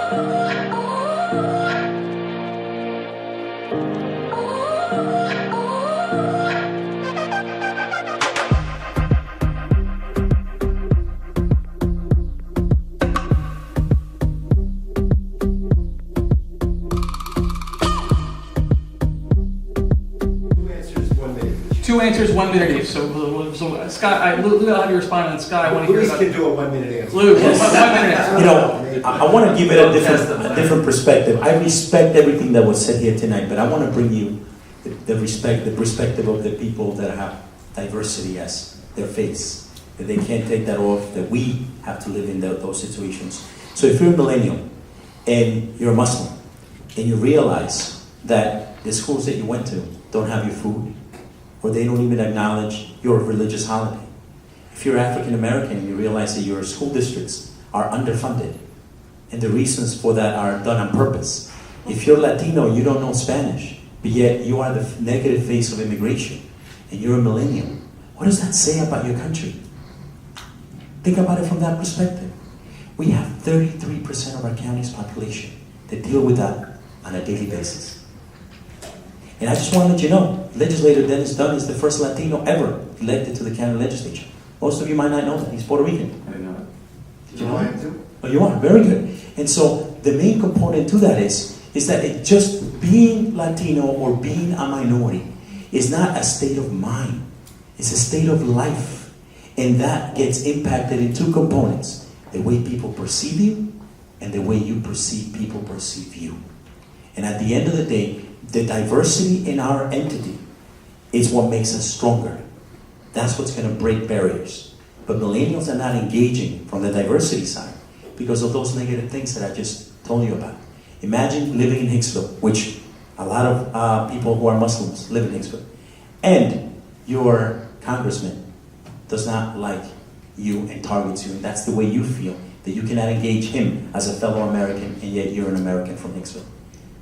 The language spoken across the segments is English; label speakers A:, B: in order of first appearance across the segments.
A: Two answers, 1 minute each. So Scott, Lou, I'll have you respond, and Scott, I want to hear about.
B: Can do a 1 minute answer.
A: Lou, 1 minute answer.
C: You know, I want to give it a different perspective. I respect everything that was said here tonight, but I want to bring you the perspective of the people that have diversity as their face. That they can't take that off, that we have to live in those situations. So if you're a millennial and you're a Muslim and you realize that the schools that you went to don't have your food, or they don't even acknowledge your religious holiday. If you're African American and you realize that your school districts are underfunded, and the reasons for that are done on purpose. If you're Latino, you don't know Spanish, but yet you are the negative face of immigration, and you're a millennial. What does that say about your country? Think about it from that perspective. We have 33% of our county's population that deal with that on a daily basis. And I just want to let you know, legislator Dennis Dunn is the first Latino ever elected to the county legislature. Most of you might not know that. He's Puerto Rican.
A: I didn't know that.
C: Did you know that? Oh, you are? Very good. And so the main component to that is that it just being Latino or being a minority is not a state of mind. It's a state of life. And that gets impacted in two components. The way people perceive you and the way you perceive people perceive you. And at the end of the day, the diversity in our entity is what makes us stronger. That's what's going to break barriers. But millennials are not engaging from the diversity side because of those negative things that I just told you about. Imagine living in Hicksville, which a lot of people who are Muslims live in Hicksville, and your congressman does not like you and targets you, and that's the way you feel, that you cannot engage him as a fellow American, and yet you're an American from Hicksville.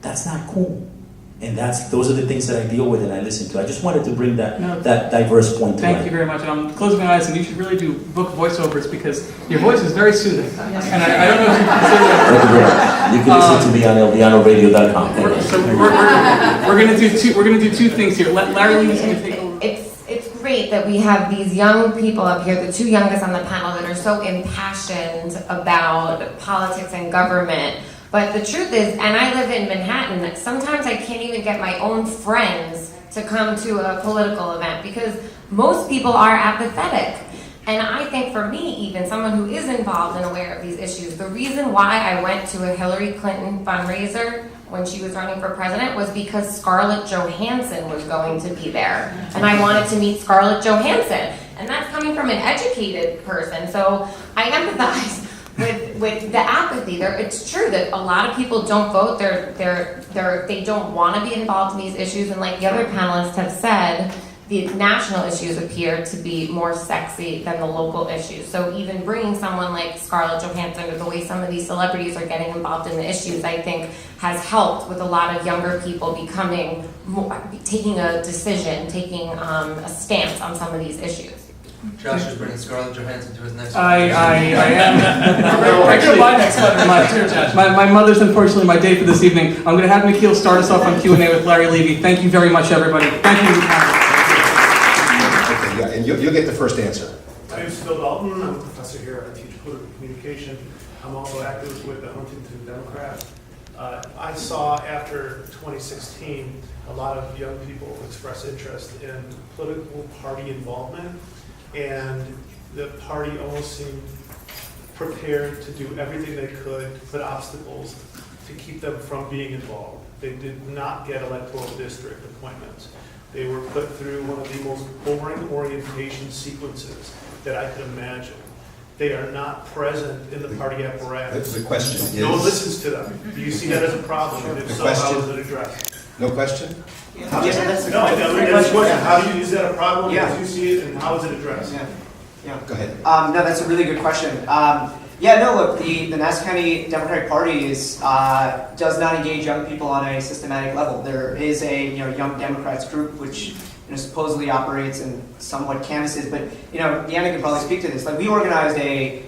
C: That's not cool. And those are the things that I deal with and I listen to. I just wanted to bring that diverse point to light.
A: Thank you very much. And I'm closing my eyes, and you should really do book voiceovers because your voice is very soothing. And I don't know if you consider that.
C: You can listen to me on elvianoradio.com.
A: So we're gonna do two things here. Larry Lee's gonna take over.
D: It's great that we have these young people up here, the two youngest on the panel, that are so impassioned about politics and government. But the truth is, and I live in Manhattan, sometimes I can't even get my own friends to come to a political event because most people are apathetic. And I think for me, even someone who is involved and aware of these issues, the reason why I went to a Hillary Clinton fundraiser when she was running for president was because Scarlett Johansson was going to be there. And I wanted to meet Scarlett Johansson. And that's coming from an educated person. So I empathize with the apathy. It's true that a lot of people don't vote. They don't want to be involved in these issues. And like the other panelists have said, the national issues appear to be more sexy than the local issues. So even bringing someone like Scarlett Johansson, or the way some of these celebrities are getting involved in the issues, I think has helped with a lot of younger people becoming more, taking a decision, taking a stance on some of these issues.
E: Josh is bringing Scarlett Johansson to his next
A: I am. Actually, my next letter. My mother's unfortunately my day for this evening. I'm going to have Nikhil start us off on Q&A with Larry Levy. Thank you very much, everybody. Thank you.
B: Okay, yeah, and you'll get the first answer.
F: My name is Phil Dalton. I'm a professor here. I teach political communication. I'm also active with the Huntington Democrat. I saw after 2016 a lot of young people express interest in political party involvement, and the party almost seemed prepared to do everything they could to put obstacles to keep them from being involved. They did not get electoral district appointments. They were put through one of the most boring orientation sequences that I could imagine. They are not present in the party apparatus.
B: The question is...
F: No one listens to them. Do you see that as a problem? And if so, how is it addressed?
B: No question?
F: How do you use that a problem?
G: Yeah.
F: As you see it, and how is it addressed?
G: Yeah.
B: Go ahead.
G: No, that's a really good question. Look, the Nassau County Democratic Party does not engage young people on a systematic level. There is a Young Democrats group which supposedly operates and somewhat canvasses, but Deanna can probably speak to this. Like, we organized a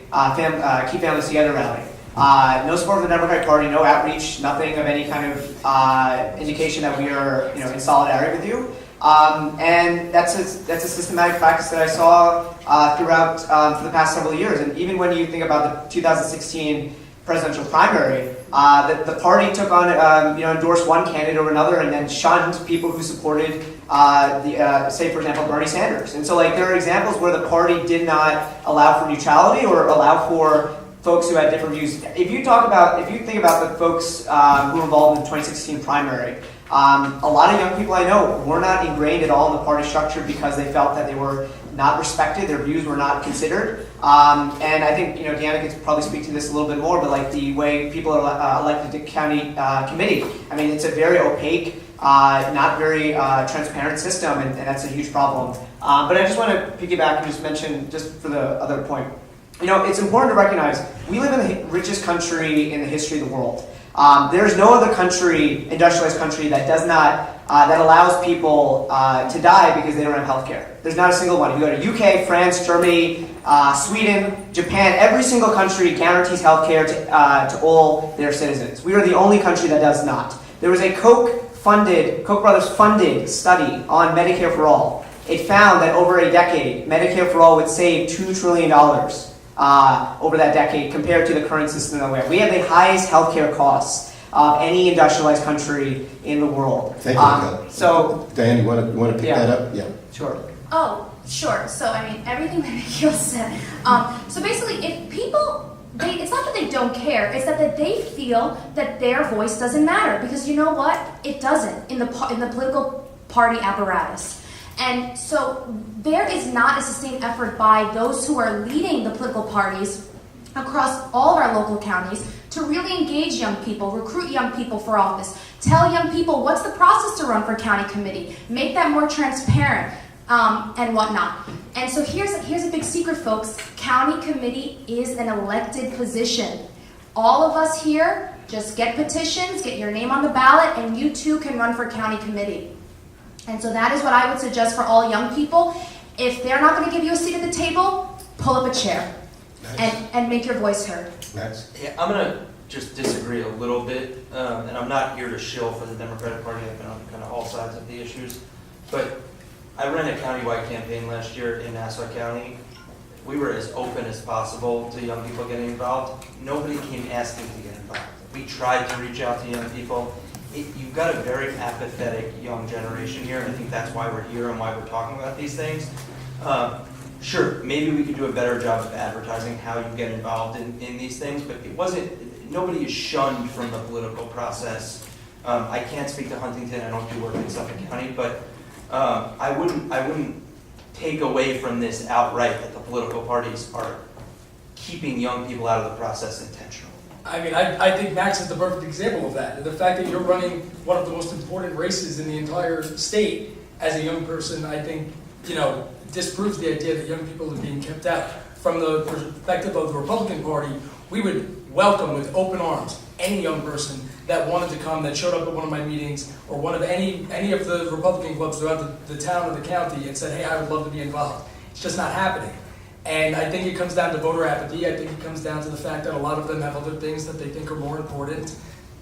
G: Keep Families Together rally No support for the Democratic Party, no outreach, nothing of any kind of indication that we are, in solidarity with you. And that's a systematic practice that I saw throughout for the past several years. And even when you think about the 2016 presidential primary, the party took on, endorsed one candidate over another, and then shunned people who supported, say for example, Bernie Sanders. And so, like, there are examples where the party did not allow for neutrality or allow for folks who had different views. If you think about the folks who were involved in the 2016 primary, a lot of young people I know were not ingrained at all in the party structure because they felt that they were not respected, their views were not considered. And I think, Deanna could probably speak to this a little bit more, but like the way people are elected to county committee, I mean, it's a very opaque, not very transparent system, and that's a huge problem. But I just want to piggyback and just mention, just for the other point, it's important to recognize we live in the richest country in the history of the world. There's no other country, industrialized country, that does not, that allows people to die because they don't have health care. There's not a single one. If you go to UK, France, Germany, Sweden, Japan, every single country guarantees health care to all their citizens. We are the only country that does not. There was a Koch brothers funded study on Medicare for All. It found that over a decade, Medicare for All would save $2 trillion over that decade compared to the current system that we have. We have the highest healthcare costs of any industrialized country in the world.
B: Thank you, Miguel.
G: So,
B: Diane, you want to pick
G: Yeah.
B: that up? Yeah.
G: sure.
H: Oh, sure. So, I mean, everything that Nikhil said. So basically, if people, it's not that they don't care, it's that they feel that their voice doesn't matter. Because you know what? It doesn't in the political party apparatus. And so there is not a sustained effort by those who are leading the political parties across all of our local counties to really engage young people, recruit young people for office, tell young people what's the process to run for county committee, make that more transparent, and whatnot. And so here's a big secret, folks. County committee is an elected position. All of us here just get petitions, get your name on the ballot, and you too can run for county committee. And so that is what I would suggest for all young people. If they're not going to give you a seat at the table, pull up a chair and make your voice heard.
B: Max?
E: Yeah, I'm going to just disagree a little bit, and I'm not here to shill for the Democratic Party. I've been on kind of all sides of the issues. But I ran a countywide campaign last year in Nassau County. We were as open as possible to young people getting involved. Nobody came asking to get involved. We tried to reach out to young people. You've got a very apathetic young generation here, and I think that's why we're here and why we're talking about these things. Sure, maybe we could do a better job of advertising how you get involved in these things, but nobody is shunned from the political process. I can't speak to Huntington, I don't do work in Suffolk County, but I wouldn't take away from this outright that the political parties are keeping young people out of the process intentionally.
A: I mean, I think Max is the perfect example of that. The fact that you're running one of the most important races in the entire state as a young person, I think, disproves the idea that young people are being kept out. From the perspective of the Republican Party, we would welcome with open arms any young person that wanted to come, that showed up at one of my meetings, or one of any of the Republican clubs throughout the town or the county and said, hey, I would love to be involved. It's just not happening. And I think it comes down to voter apathy. I think it comes down to the fact that a lot of them have other things that they think are more important.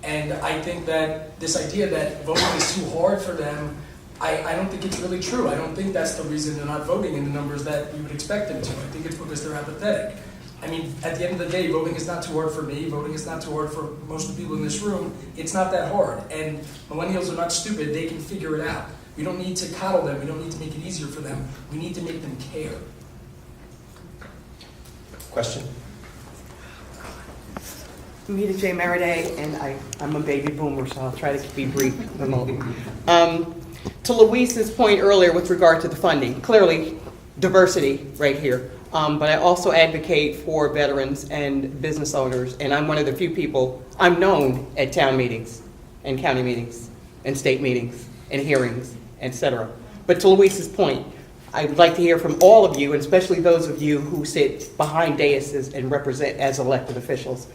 A: And I think that this idea that voting is too hard for them, I don't think it's really true. I don't think that's the reason they're not voting in the numbers that you would expect them to. I think it's because they're apathetic. I mean, at the end of the day, voting is not too hard for me. Voting is not too hard for most of the people in this room. It's not that hard. And millennials are not stupid. They can figure it out. We don't need to coddle them. We don't need to make it easier for them. We need to make them care.
B: Question?
I: Mita J. Meriday, and I'm a baby boomer, so I'll try to be brief remotely. To Luis's point earlier with regard to the funding, clearly diversity right here, but I also advocate for veterans and business owners, and I'm one of the few people, I'm known at town meetings and county meetings and state meetings and hearings, etc. But to Luis's point, I'd like to hear from all of you, and especially those of you who sit behind daises and represent as elected officials.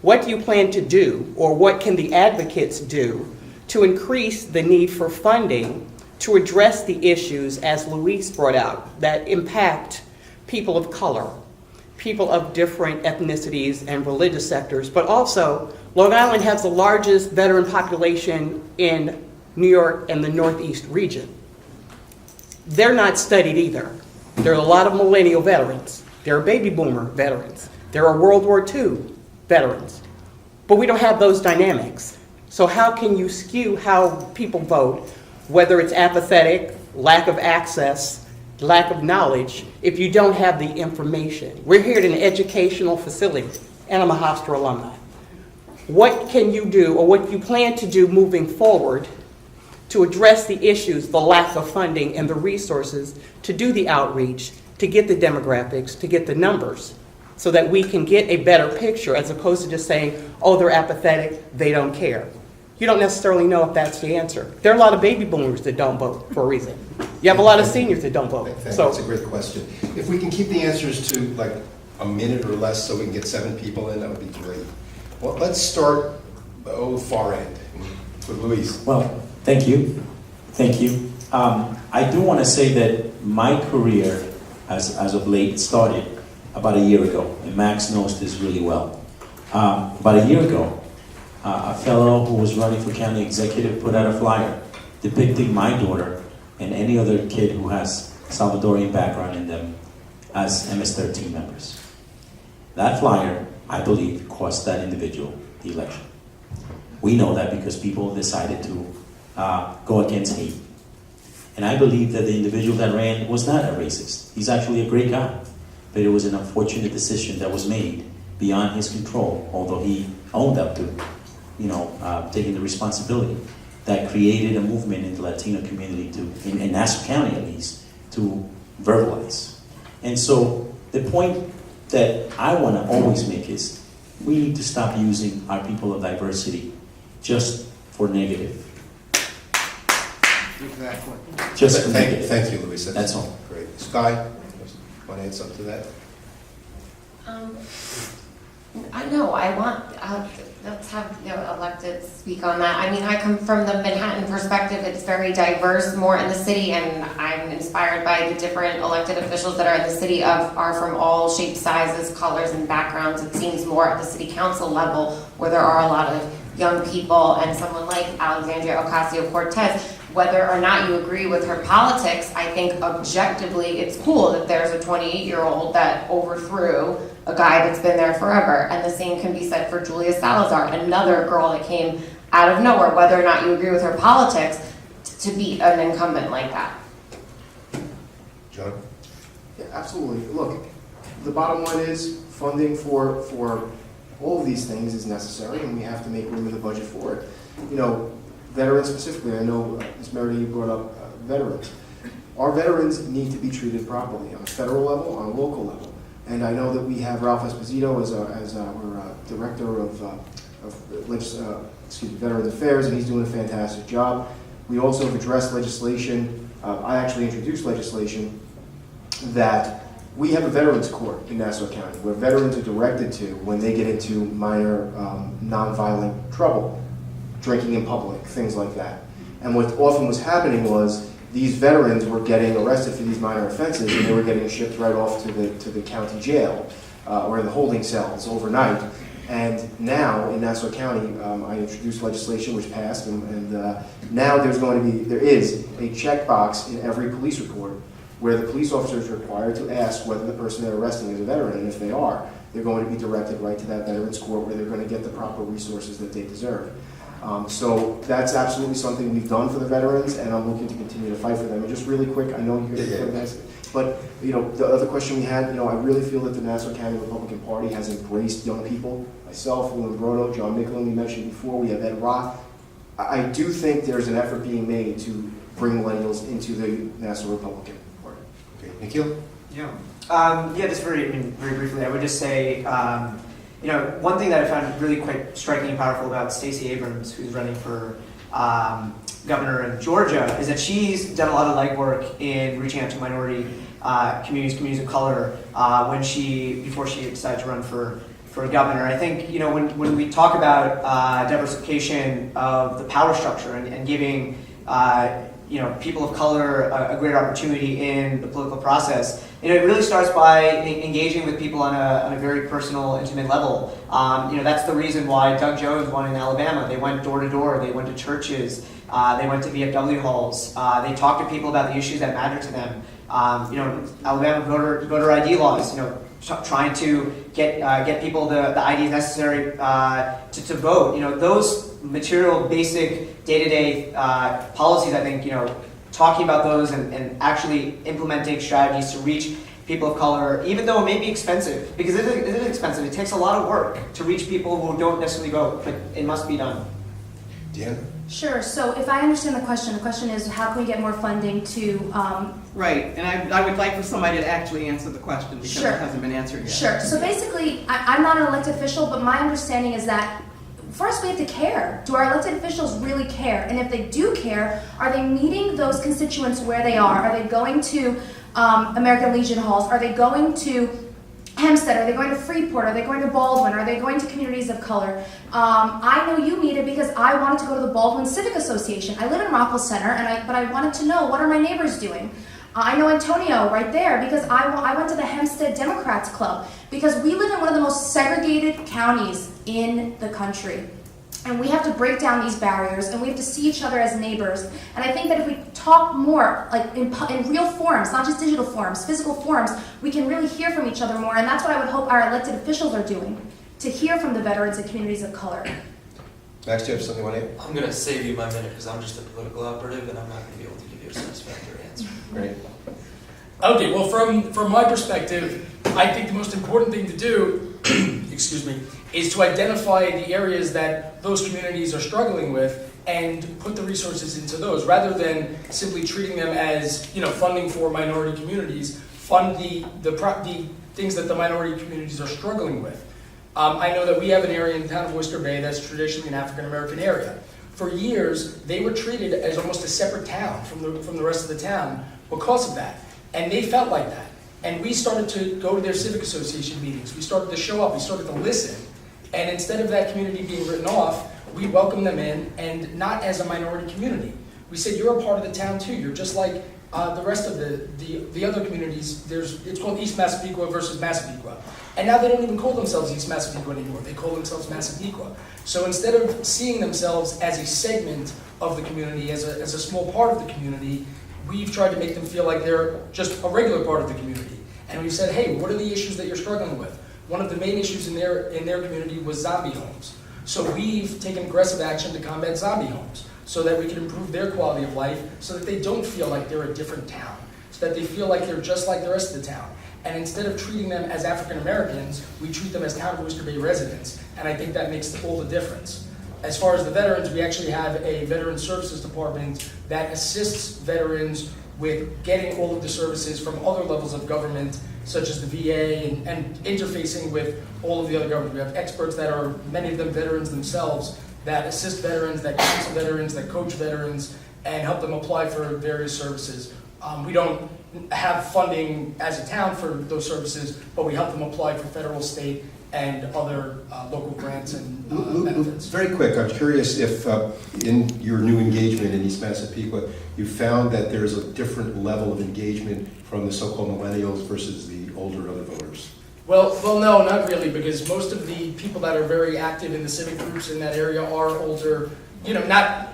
I: What do you plan to do, or what can the advocates do, to increase the need for funding to address the issues, as Luis brought out, that impact people of color, people of different ethnicities and religious sectors, but also Long Island has the largest veteran population in New York and the Northeast region. They're not studied either. There are a lot of millennial veterans. There are baby boomer veterans. There are World War II veterans. But we don't have those dynamics. So how can you skew how people vote, whether it's apathetic, lack of access, lack of knowledge, if you don't have the information? We're here at an educational facility, and I'm a Hofstra alumni. What can you do, or what you plan to do moving forward to address the issues, the lack of funding and the resources to do the outreach, to get the demographics, to get the numbers, so that we can get a better picture as opposed to just saying, oh, they're apathetic, they don't care. You don't necessarily know if that's the answer. There are a lot of baby boomers that don't vote for a reason. You have a lot of seniors that don't vote.
B: That's a great question. If we can keep the answers to like a minute or less so we can get 7 people in, that would be great. Well, let's start the far end with Luis.
C: Well, thank you. Thank you. I do want to say that my career, as of late, started about a year ago, and Max knows this really well. About a year ago, a fellow who was running for county executive put out a flyer depicting my daughter and any other kid who has Salvadorian background in them as MS-13 members. That flyer, I believe, cost that individual the election. We know that because people decided to go against hate. And I believe that the individual that ran was not a racist. He's actually a great guy. But it was an unfortunate decision that was made beyond his control, although he owned up to, taking the responsibility, that created a movement in the Latino community in Nassau County at least, to verbalize. And so the point that I want to always make is we need to stop using our people of diversity just for negative. Just for negative.
B: Thank you, Luis.
C: That's all.
B: Great. Sky, want to add something to that?
D: I know, let's have elected speak on that. I mean, I come from the Manhattan perspective. It's very diverse, more in the city, and I'm inspired by the different elected officials that are in the city are from all shapes, sizes, colors, and backgrounds. It seems more at the city council level where there are a lot of young people, and someone like Alexandria Ocasio-Cortez, whether or not you agree with her politics, I think objectively it's cool that there's a 28-year-old that overthrew a guy that's been there forever. And the same can be said for Julia Salazar, another girl that came out of nowhere, whether or not you agree with her politics, to beat an incumbent like that.
B: John?
J: Yeah, absolutely. Look, the bottom line is funding for all of these things is necessary, and we have to make room in the budget for it. Veterans specifically, I know Ms. Meredith brought up veterans. Our veterans need to be treated properly on a federal level, on a local level. And I know that we have Ralph Esposito as our director of Veterans Affairs, and he's doing a fantastic job. We also have addressed legislation. I actually introduced legislation that we have a veterans court in Nassau County where veterans are directed to when they get into minor nonviolent trouble, drinking in public, things like that. And what often was happening was these veterans were getting arrested for these minor offenses, and they were getting shipped right off to the county jail or in the holding cells overnight. And now in Nassau County, I introduced legislation which passed, and now there is a checkbox in every police report where the police officer is required to ask whether the person they're arresting is a veteran, and if they are, they're going to be directed right to that veterans court where they're going to get the proper resources that they deserve. So that's absolutely something we've done for the veterans, and I'm looking to continue to fight for them. And just really quick, I know you're going to ask, but the other question we had, I really feel that the Nassau County Republican Party has embraced young people. Myself, William Brodo, John Micklin, we mentioned before, we have Ed Roth. I do think there's an effort being made to bring millennials into the Nassau Republican Party.
B: Okay, Nikhil?
G: Just very briefly, I would just say, one thing that I found really quite striking and powerful about Stacey Abrams, who's running for governor in Georgia, is that she's done a lot of legwork in reaching out to minority communities of color before she decided to run for governor. I think when we talk about diversification of the power structure and giving people of color a greater opportunity in the political process, It really starts by engaging with people on a very personal, intimate level. That's the reason why Doug Jones won in Alabama. They went door to door. They went to churches. They went to VFW halls. They talked to people about the issues that matter to them. Alabama voter ID laws. Trying to get people the IDs necessary to vote. Those material, basic, day-to-day policies. I think talking about those and actually implementing strategies to reach people of color, even though it may be expensive, because it is expensive. It takes a lot of work to reach people who don't necessarily vote, but it must be done.
B: Deanna?
H: Sure, so if I understand the question is how can we get more funding to,
I: Right, and I would like for somebody to actually answer the question because
H: Sure.
I: it hasn't been answered yet.
H: Sure, so basically, I'm not an elected official, but my understanding is that first we have to care. Do our elected officials really care? And if they do care, are they meeting those constituents where they are? Are they going to American Legion halls? Are they going to Hempstead? Are they going to Freeport? Are they going to Baldwin? Are they going to communities of color? I know you meet it because I wanted to go to the Baldwin Civic Association. I live in Rockwell Center, but I wanted to know, what are my neighbors doing? I know Antonio right there because I went to the Hempstead Democrats Club because we live in one of the most segregated counties in the country. And we have to break down these barriers, and we have to see each other as neighbors. And I think that if we talk more, like in real forums, not just digital forums, physical forums, we can really hear from each other more. And that's what I would hope our elected officials are doing, to hear from the veterans and communities of color.
B: Max, do you have something you want to add?
E: I'm going to save you my minute because I'm just a political operative and I'm not going to be able to give you a satisfactory answer.
B: Great.
A: Okay, well, from my perspective, I think the most important thing to do, excuse me, is to identify the areas that those communities are struggling with and put the resources into those, rather than simply treating them as, funding for minority communities. Fund the things that the minority communities are struggling with. I know that we have an area in the town of Oyster Bay that's traditionally an African American area. For years, they were treated as almost a separate town from the rest of the town because of that. And they felt like that. And we started to go to their civic association meetings. We started to show up. We started to listen. And instead of that community being written off, we welcomed them in, and not as a minority community. We said, you're a part of the town too. You're just like the rest of the other communities. It's called East Massapequa versus Massapequa. And now they don't even call themselves East Massapequa anymore. They call themselves Massapequa. So instead of seeing themselves as a segment of the community, as a small part of the community, we've tried to make them feel like they're just a regular part of the community. And we've said, hey, what are the issues that you're struggling with? One of the main issues in their community was zombie homes. So we've taken aggressive action to combat zombie homes so that we can improve their quality of life so that they don't feel like they're a different town, so that they feel like they're just like the rest of the town. And instead of treating them as African Americans, we treat them as town of Oyster Bay residents. And I think that makes all the difference. As far as the veterans, we actually have a veteran services department that assists veterans with getting all of the services from other levels of government, such as the VA, and interfacing with all of the other government. We have experts that are, many of them veterans themselves, that assist veterans, that counsel veterans, that coach veterans, and help them apply for various services. We don't have funding as a town for those services, but we help them apply for federal, state, and other local grants and benefits.
B: Very quick, I'm curious if in your new engagement in East Massapequa, you found that there's a different level of engagement from the so-called millennials versus the older other voters.
A: Well, no, not really, because most of the people that are very active in the civic groups in that area are older. Not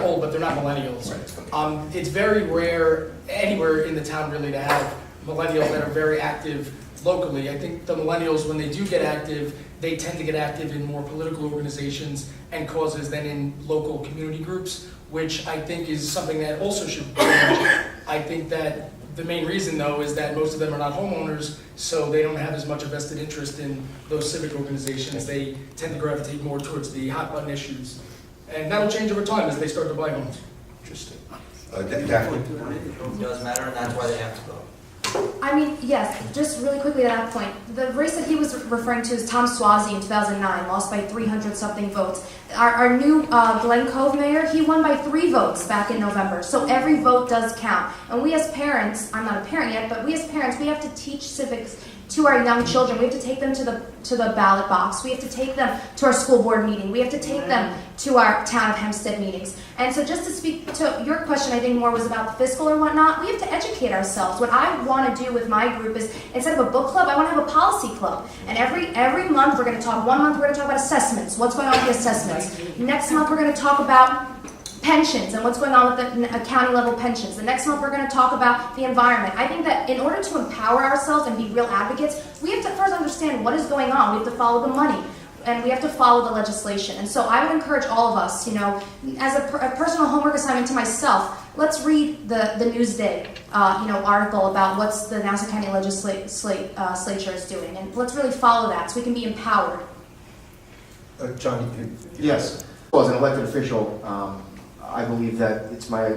A: old, but they're not millennials.
B: Right.
A: It's very rare anywhere in the town really to have millennials that are very active locally. I think the millennials, when they do get active, they tend to get active in more political organizations and causes than in local community groups, which I think is something that also should change. I think that the main reason, though, is that most of them are not homeowners, so they don't have as much a vested interest in those civic organizations. They tend to gravitate more towards the hot button issues. And that'll change over time as they start to buy homes.
B: Interesting. Daphne?
E: It does matter, and that's why they have to vote.
H: I mean, yes, just really quickly to that point. The race that he was referring to is Tom Swazi in 2009, lost by 300-something votes. Our new Glen Cove mayor, he won by 3 votes back in November. So every vote does count. And we as parents, I'm not a parent yet, but we as parents, we have to teach civics to our young children. We have to take them to the ballot box. We have to take them to our school board meeting. We have to take them to our town of Hempstead meetings. And so just to speak to your question, I think more was about the fiscal or whatnot, we have to educate ourselves. What I want to do with my group is, instead of a book club, I want to have a policy club. And every month we're going to talk, 1 month we're going to talk about assessments, what's going on with the assessments. Next month we're going to talk about pensions and what's going on with the county level pensions. The next month we're going to talk about the environment. I think that in order to empower ourselves and be real advocates, we have to first understand what is going on. We have to follow the money and we have to follow the legislation. And so I would encourage all of us, as a personal homework assignment to myself, let's read the Newsday article about what's the Nassau County legislature is doing, and let's really follow that so we can be empowered.
B: John,
J: Yes. Well, as an elected official, I believe that it's my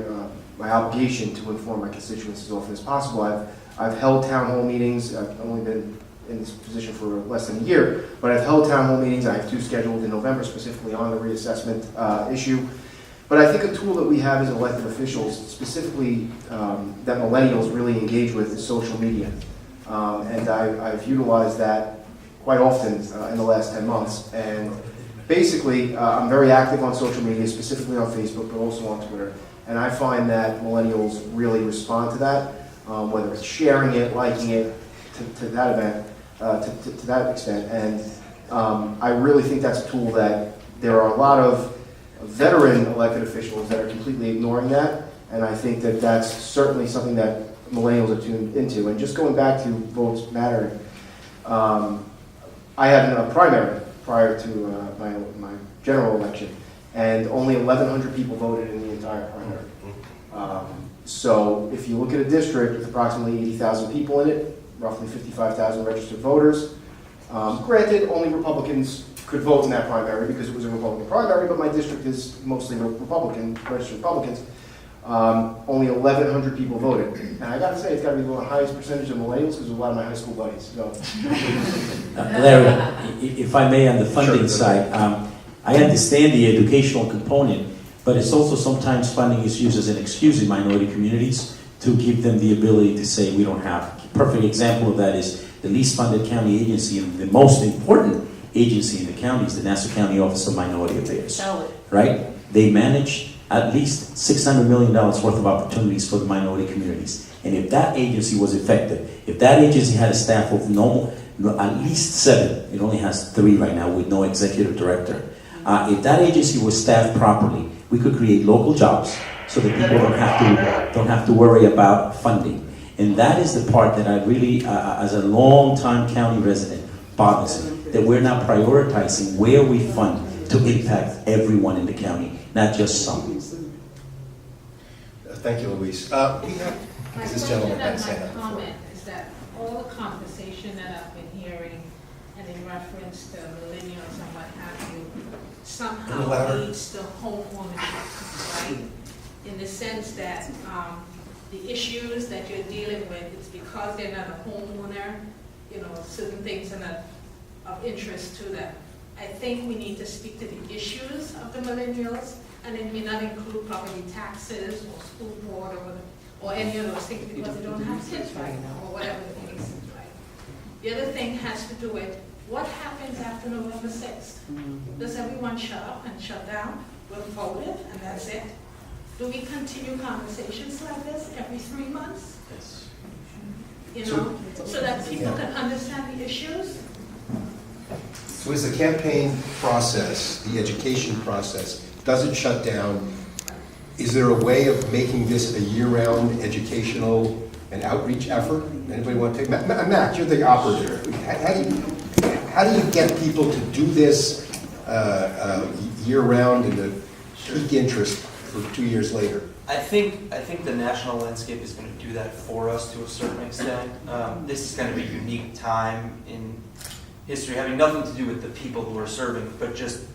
J: obligation to inform my constituents as often as possible. I've held town hall meetings. I've only been in this position for less than a year, but I've held town hall meetings. I have 2 scheduled in November specifically on the reassessment issue. But I think a tool that we have as elected officials, specifically that millennials really engage with, is social media. And I've utilized that quite often in the last 10 months. And basically, I'm very active on social media, specifically on Facebook, but also on Twitter. And I find that millennials really respond to that, whether it's sharing it, liking it, to that event, to that extent. And I really think that's a tool that there are a lot of veteran elected officials that are completely ignoring that. And I think that that's certainly something that millennials are tuned into. And just going back to votes mattering, I had a primary prior to my general election, and only 1,100 people voted in the entire primary. So if you look at a district with approximately 80,000 people in it, roughly 55,000 registered voters, granted, only Republicans could vote in that primary because it was a Republican primary, but my district is mostly Republican, registered Republicans. Only 1,100 people voted. And I gotta say, it's gotta be the highest percentage of millennials because of a lot of my high school buddies. So.
C: Larry, if I may, on the funding
B: Sure.
C: side, I understand the educational component, but it's also sometimes funding is used as an excuse in minority communities to give them the ability to say we don't have. Perfect example of that is the least funded county agency and the most important agency in the county is the Nassau County Office of Minority Affairs. Right? They manage at least $600 million worth of opportunities for the minority communities. And if that agency was effective, if that agency had a staff of at least 7, it only has 3 right now with no executive director. If that agency was staffed properly, we could create local jobs so that people don't have to worry about funding. And that is the part that I really, as a long-time county resident, bothers me, that we're not prioritizing where we fund to impact everyone in the county, not just some.
B: Thank you, Luis. We have this gentleman had his hand up
K: My
B: before.
K: comment is that all the conversation that I've been hearing, and in reference to millennials and what have you, somehow leads to home ownership, right? In the sense that the issues that you're dealing with, it's because they're not a homeowner, certain things are not of interest to them. I think we need to speak to the issues of the millennials, and it may not include property taxes or school board or any of those things because they don't have kids right now or whatever the case is, right? The other thing has to do with what happens after November 6th. Does everyone shut up and shut down? We're voted and that's it? Do we continue conversations like this every 3 months?
C: Yes.
K: So that people can understand the issues?
B: So is the campaign process, the education process, does it shut down? Is there a way of making this a year-round educational and outreach effort? Anybody want to take, Matt, you're the operator. How do you get people to do this year-round and to peak interest for 2 years later?
E: I think the national landscape is going to do that for us to a certain extent. This is going to be a unique time in history, having nothing to do with the people who are serving, but just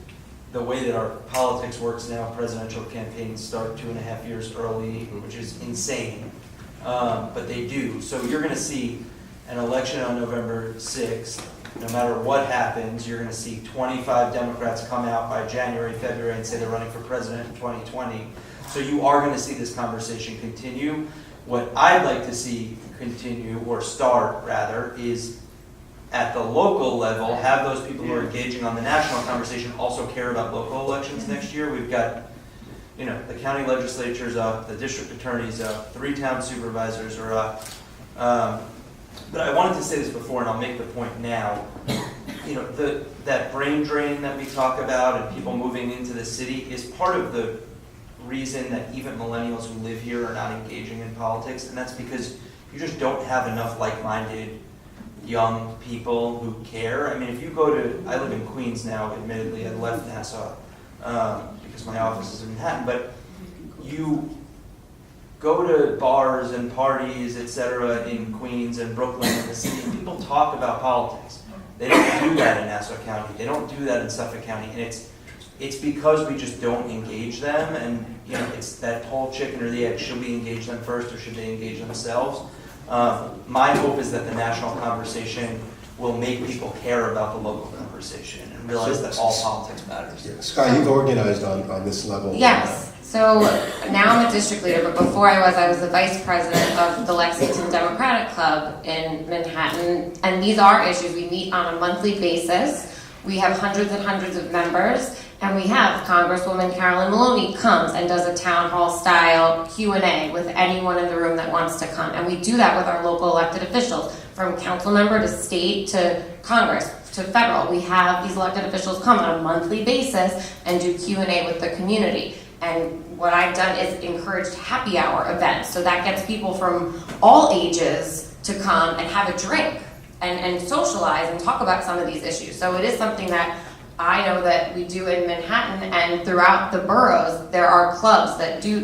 E: the way that our politics works now. Presidential campaigns start 2.5 years early, which is insane, but they do. So you're going to see an election on November 6th. No matter what happens, you're going to see 25 Democrats come out by January, February, and say they're running for president in 2020. So you are going to see this conversation continue. What I'd like to see continue, or start rather, is at the local level, have those people who are engaging on the national conversation also care about local elections next year. We've got, you know, the county legislature's up, the district attorney's up, 3 town supervisors are up. But I wanted to say this before, and I'll make the point now. You know, that brain drain that we talk about and people moving into the city is part of the reason that even millennials who live here are not engaging in politics, and that's because you just don't have enough like-minded young people who care. I mean, if you go to, I live in Queens now, admittedly, I left Nassau because my office is in Manhattan, but you go to bars and parties, etc., in Queens and Brooklyn and the city, and people talk about politics. They don't do that in Nassau County. They don't do that in Suffolk County, and it's because we just don't engage them, and you know, it's that whole chicken or the egg. Should we engage them first, or should they engage themselves? My hope is that the national conversation will make people care about the local conversation and realize that all politics matters.
B: Yeah. Sky, you've organized on this level.
D: Yes. So now I'm a district leader, but before I was the vice president of the Lexington Democratic Club in Manhattan. And these are issues we meet on a monthly basis. We have hundreds and hundreds of members, and we have Congresswoman Carolyn Maloney comes and does a town hall style Q&A with anyone in the room that wants to come. And we do that with our local elected officials, from council member to state to Congress to federal. We have these elected officials come on a monthly basis and do Q&A with the community. And what I've done is encouraged happy hour events. So that gets people from all ages to come and have a drink and socialize and talk about some of these issues. So it is something that I know that we do in Manhattan and throughout the boroughs. There are clubs that do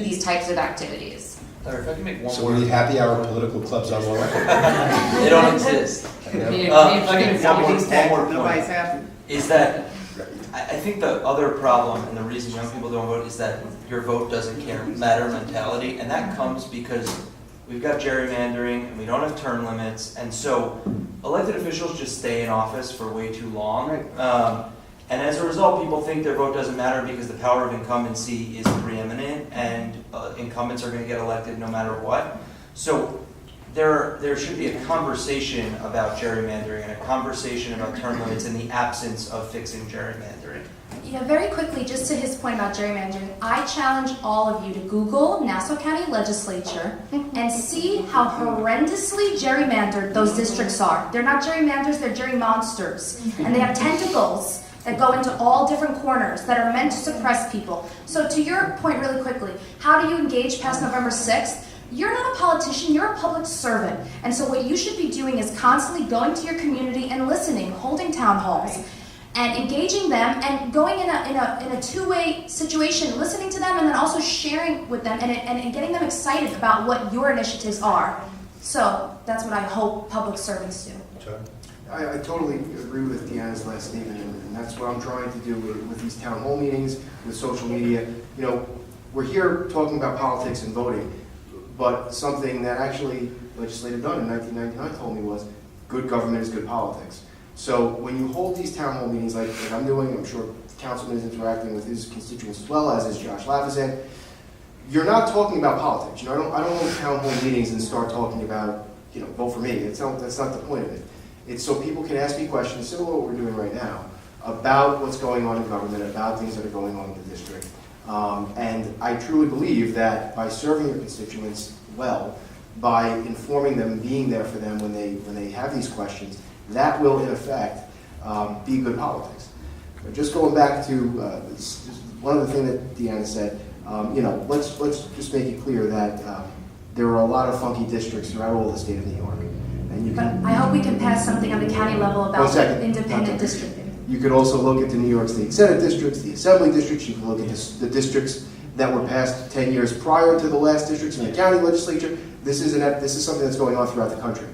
D: these types of activities.
E: If I can make one
B: So
E: more.
B: we need happy hour political clubs on one.
E: They don't exist. If I can make one more point,
I: happened.
E: is that I think the other problem and the reason young people don't vote is that your vote doesn't matter mentality, and that comes because we've got gerrymandering and we don't have term limits, and so elected officials just stay in office for way too long. And as a result, people think their vote doesn't matter because the power of incumbency is preeminent, and incumbents are going to get elected no matter what. So there should be a conversation about gerrymandering and a conversation about term limits in the absence of fixing gerrymandering.
H: Yeah, very quickly, just to his point about gerrymandering, I challenge all of you to Google Nassau County Legislature and see how horrendously gerrymandered those districts are. They're not gerrymanders, they're gerry monsters. And they have tentacles that go into all different corners that are meant to suppress people. So to your point really quickly, how do you engage past November 6th? You're not a politician, you're a public servant. And so what you should be doing is constantly going to your community and listening, holding town halls, and engaging them and going in a two-way situation, listening to them and then also sharing with them and getting them excited about what your initiatives are. So that's what I hope public servants do.
J: I totally agree with Deanna's last statement, and that's what I'm trying to do with these town hall meetings, with social media. You know, we're here talking about politics and voting, but something that actually legislator Dunn in 1999 told me was, good government is good politics. So when you hold these town hall meetings like I'm doing, I'm sure the councilman is interacting with his constituents as well, as is Josh Lafazette, you're not talking about politics. You know, I don't hold town hall meetings and start talking about, you know, vote for me. That's not the point of it. It's so people can ask me questions, similar to what we're doing right now, about what's going on in government, about things that are going on in the district. And I truly believe that by serving your constituents well, by informing them, being there for them when they have these questions, that will in effect be good politics. But just going back to one other thing that Deanna said, you know, let's just make it clear that there are a lot of funky districts throughout all the state of New York. And you
H: But
J: can,
H: I hope we can pass something on the county level
J: One
H: about
J: second.
H: independent districting.
J: You could also look at the New York State Senate districts, the Assembly districts. You can look at the districts that were passed 10 years prior to the last districts in the county legislature. This is something that's going on throughout the country.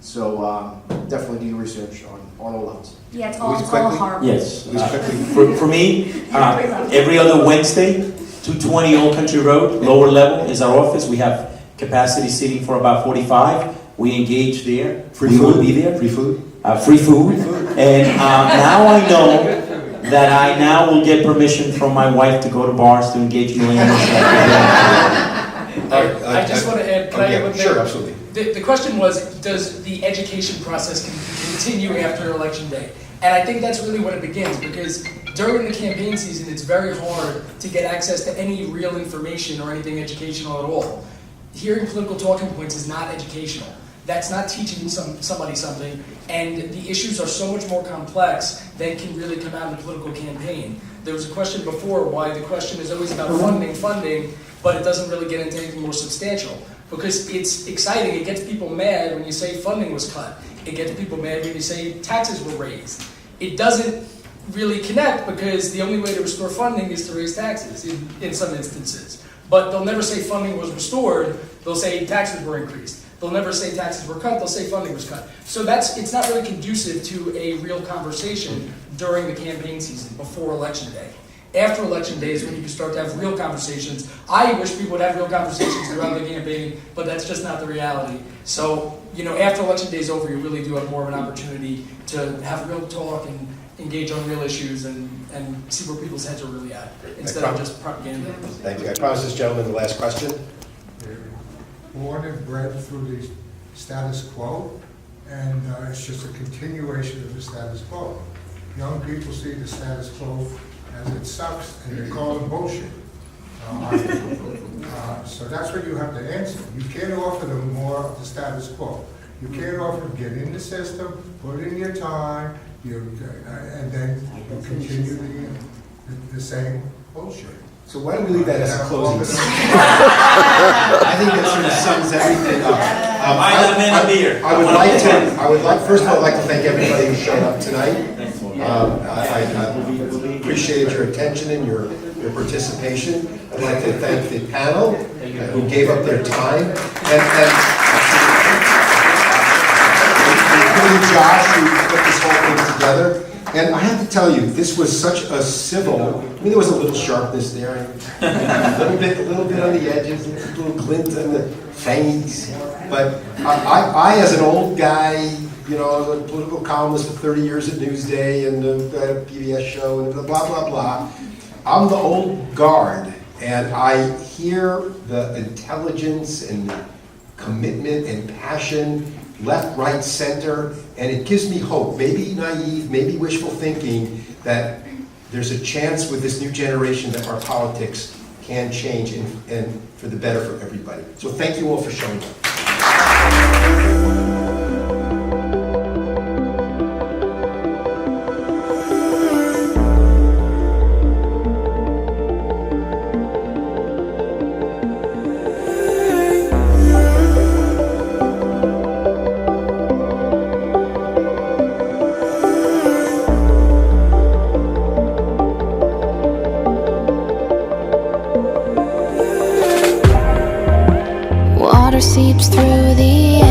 J: So definitely do your research on all levels.
H: Yeah, it's
B: Please
H: all
B: quickly.
H: horrible.
C: Yes.
B: Please quickly.
C: For me, every other Wednesday, 220 Old Country Road, lower level is our office. We have capacity seating for about 45. We engage there.
B: Free
C: We will
B: food?
C: be there.
B: Free food?
C: Free food. And now I know that I now will get permission from my wife to go to bars to engage millennials.
A: I just want to add, can I add one thing?
B: Sure, absolutely.
A: The question was, does the education process continue continue after election day. And I think that's really when it begins, because during the campaign season, it's very hard to get access to any real information or anything educational at all. Hearing political talking points is not educational. That's not teaching somebody something, and the issues are so much more complex than can really come out in a political campaign. There was a question before why the question is always about funding, but it doesn't really get into anything more substantial. Because it's exciting, it gets people mad when you say funding was cut. It gets people mad when you say taxes were raised. It doesn't really connect because the only way to restore funding is to raise taxes in some instances. But they'll never say funding was restored, they'll say taxes were increased. They'll never say taxes were cut, they'll say funding was cut. So it's not really conducive to a real conversation during the campaign season, before election day. After election day is when you can start to have real conversations. I wish people would have real conversations throughout the campaign, but that's just not the reality. So, after election day is over, you really do have more of an opportunity to have real talk and engage on real issues and see where people's heads are really at, instead of just propaganda.
B: Thank you. I promise this gentleman the last question.
L: Born and bred through the status quo, and it's just a continuation of the status quo. Young people see the status quo as it sucks, and they call it bullshit. So that's what you have to answer. You can't offer them more of the status quo. You can't offer them, get in the system, put in your time, and then you continue the same bullshit.
B: So why don't we leave that as a closing statement? I think that sort of sums everything up. First of all, I'd like to thank everybody who showed up tonight. I appreciated your attention and your participation. I'd like to thank the panel who gave up their time, and including Josh, who put this whole thing together. And I have to tell you, this was such a civil, there was a little sharpness there, a little bit on the edges, a little glint on the fangs. But I as an old guy, I was a political columnist for 30 years at Newsday and a PBS show and blah, blah, blah. I'm the old guard, and I hear the intelligence and the commitment and passion, left, right, center, and it gives me hope, maybe naive, maybe wishful thinking, that there's a chance with this new generation that our politics can change and for the better for everybody. So thank you all for showing up.
M: Water seeps through the